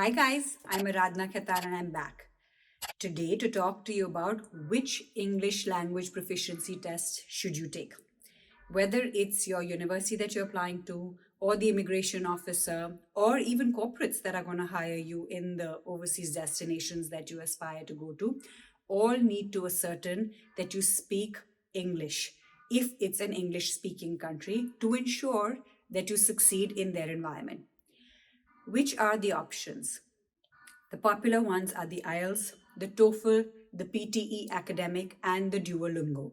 Hi guys, I'm Aradhana Khatian and I'm back today to talk to you about which English language proficiency test should you take. Whether it's your university that you're applying to, or the immigration officer, or even corporates that are going to hire you in the overseas destinations that you aspire to go to, all need to ascertain that you speak English if it's an English speaking country to ensure that you succeed in their environment. Which are the options? The popular ones are the IELTS, the TOEFL, the PTE Academic, and the Duolingo.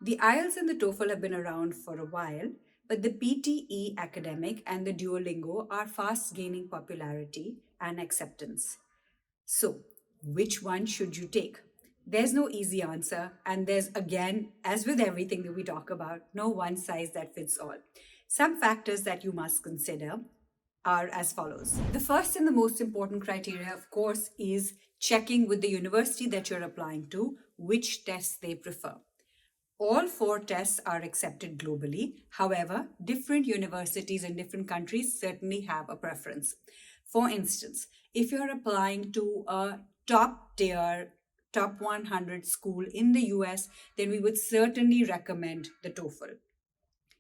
The IELTS and the TOEFL have been around for a while, but the PTE Academic and the Duolingo are fast gaining popularity and acceptance. So, which one should you take? There's no easy answer, and there's again, as with everything that we talk about, no one size that fits all. Some factors that you must consider are as follows. The first and the most important criteria, of course, is checking with the university that you're applying to which tests they prefer. All 4 tests are accepted globally. However, different universities in different countries certainly have a preference. For instance, if you're applying to a top tier, top 100 school in the US, then we would certainly recommend the TOEFL.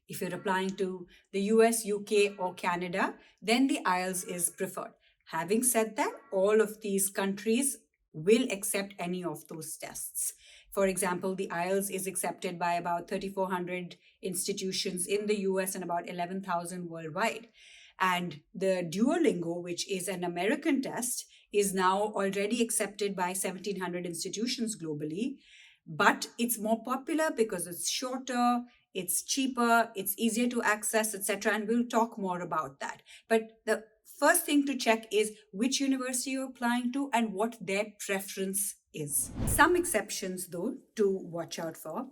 If you're applying to the US, UK, or Canada, then the IELTS is preferred. Having said that, all of these countries will accept any of those tests. For example, the IELTS is accepted by about 3,400 institutions in the US and about 11,000 worldwide. And the Duolingo, which is an American test, is now already accepted by 1,700 institutions globally. But it's more popular because it's shorter, it's cheaper, it's easier to access, etc. And we'll talk more about that. But the first thing to check is which university you're applying to and what their preference is. Some exceptions, though, to watch out for.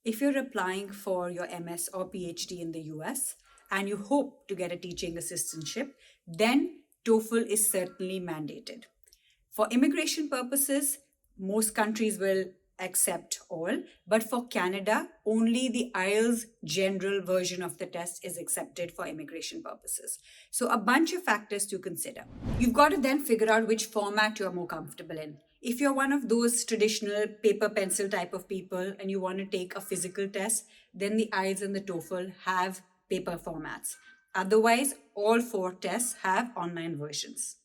If you're applying for your MS or PhD in the US and you hope to get a teaching assistantship, then TOEFL is certainly mandated. For immigration purposes, most countries will accept all, but for Canada, only the IELTS general version of the test is accepted for immigration purposes. So a bunch of factors to consider. You've got to then figure out which format you're more comfortable in. If you're one of those traditional paper pencil type of people and you want to take a physical test, then the IELTS and the TOEFL have paper formats. Otherwise, all 4 tests have online versions.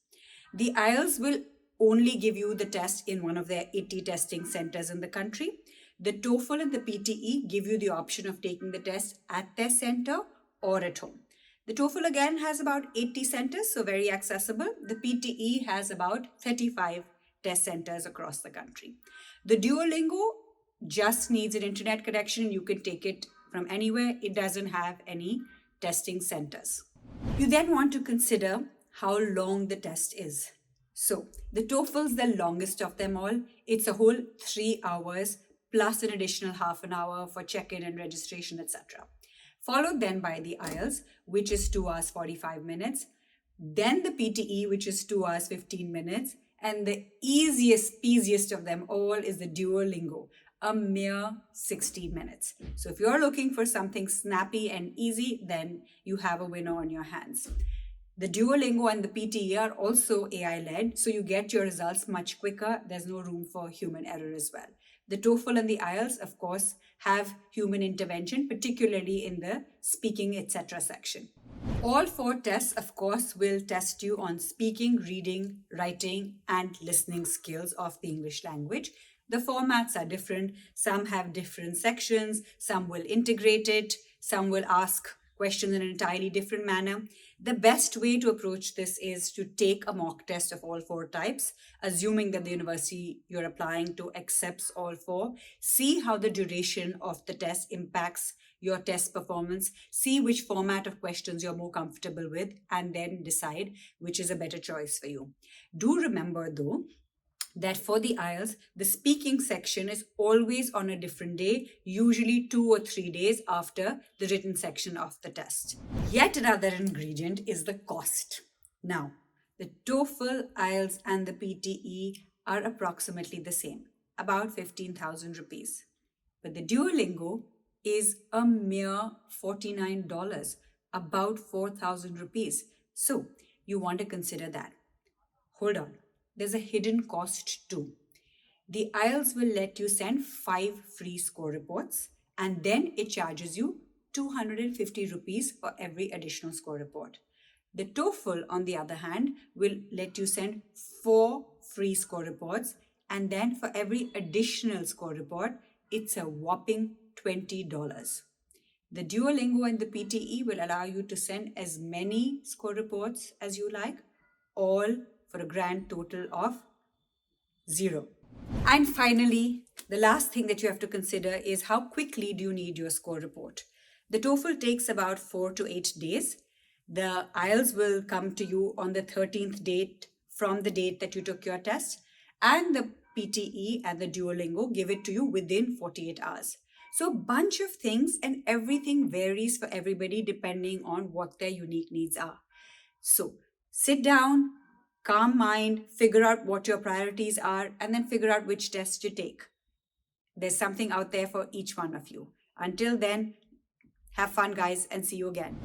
The IELTS will only give you the test in one of their 80 testing centers in the country. The TOEFL and the PTE give you the option of taking the test at their center or at home. The TOEFL again has about 80 centers, so very accessible. The PTE has about 35 test centers across the country. The Duolingo just needs an internet connection. You can take it from anywhere. It doesn't have any testing centers. You then want to consider how long the test is. So the TOEFL's the longest of them all. It's a whole 3 hours plus an additional half an hour for check-in and registration, etc. Followed then by the IELTS, which is 2 hours 45 minutes. Then the PTE, which is 2 hours 15 minutes. And the easiest of them all is the Duolingo, a mere 60 minutes. So if you're looking for something snappy and easy, then you have a winner on your hands. The Duolingo and the PTE are also AI-led, so you get your results much quicker. There's no room for human error as well. The TOEFL and the IELTS, of course, have human intervention, particularly in the speaking, etc. section. All 4 tests, of course, will test you on speaking, reading, writing, and listening skills of the English language. The formats are different. Some have different sections. Some will integrate it. Some will ask questions in an entirely different manner. The best way to approach this is to take a mock test of all 4 types, assuming that the university you're applying to accepts all 4. See how the duration of the test impacts your test performance. See which format of questions you're more comfortable with, and then decide which is a better choice for you. Do remember, though, that for the IELTS, the speaking section is always on a different day, usually 2 or 3 days after the written section of the test. Yet another ingredient is the cost. Now, the TOEFL, IELTS, and the PTE are approximately the same, about 15,000 rupees. But the Duolingo is a mere $49, about 4,000 rupees. So you want to consider that. hold on, there's a hidden cost too. The IELTS will let you send 5 free score reports, and then it charges you 250 rupees for every additional score report. The TOEFL, on the other hand, will let you send 4 free score reports, and then for every additional score report, it's a whopping $20. The Duolingo and the PTE will allow you to send as many score reports as you like, all for a grand total of 0. And finally, the last thing that you have to consider is how quickly do you need your score report. The TOEFL takes about 4 to 8 days. The IELTS will come to you on the 13th date from the date that you took your test, and the PTE and the Duolingo give it to you within 48 hours. So a bunch of things, and everything varies for everybody depending on what their unique needs are. So sit down, calm mind, figure out what your priorities are, and then figure out which test to take. There's something out there for each one of you. Until then, have fun, guys, and see you again.